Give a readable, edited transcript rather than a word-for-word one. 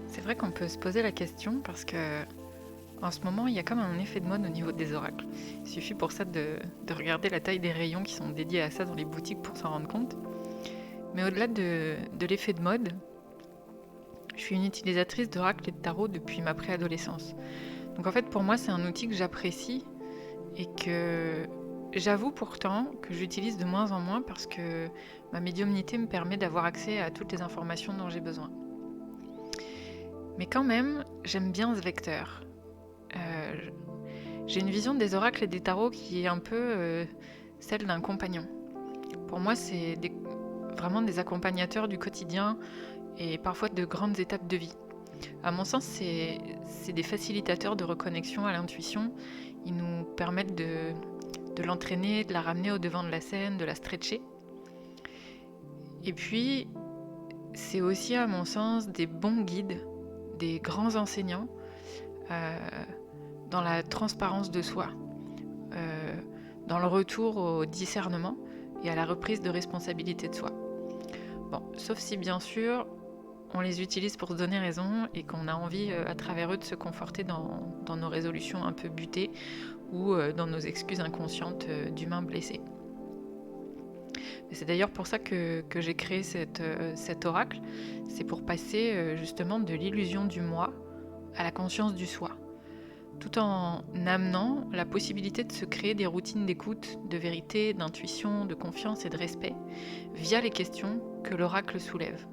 C'est vrai qu'on peut se poser la question parce que en ce moment, il y a comme un effet de mode au niveau des oracles. Il suffit pour ça de regarder la taille des rayons qui sont dédiés à ça dans les boutiques pour s'en rendre compte. Mais au-delà de l'effet de mode, je suis une utilisatrice d'oracle et de tarot depuis ma préadolescence. Donc en fait, pour moi, c'est un outil que j'apprécie et que j'avoue pourtant que j'utilise de moins en moins parce que ma médiumnité me permet d'avoir accès à toutes les informations dont j'ai besoin. Mais quand même, j'aime bien ce vecteur. Euh, j'ai une vision des oracles et des tarots qui est un peu celle d'un compagnon. Pour moi, c'est vraiment des accompagnateurs du quotidien et parfois de grandes étapes de vie. À mon sens, c'est des facilitateurs de reconnexion à l'intuition. Ils nous permettent de l'entraîner, de la ramener au devant de la scène, de la stretcher. Et puis, c'est aussi, à mon sens, des bons guides, des grands enseignants euh, dans la transparence de soi, euh, dans le retour au discernement et à la reprise de responsabilité de soi. Bon, sauf si bien sûr on les utilise pour se donner raison et qu'on a envie à travers eux de se conforter dans nos résolutions un peu butées ou dans nos excuses inconscientes d'humains blessés. Et c'est d'ailleurs pour ça que j'ai créé cet oracle. C'est pour passer justement de l'illusion du moi à la conscience du soi, tout en amenant la possibilité de se créer des routines d'écoute, de vérité, d'intuition, de confiance et de respect via les questions que l'oracle soulève.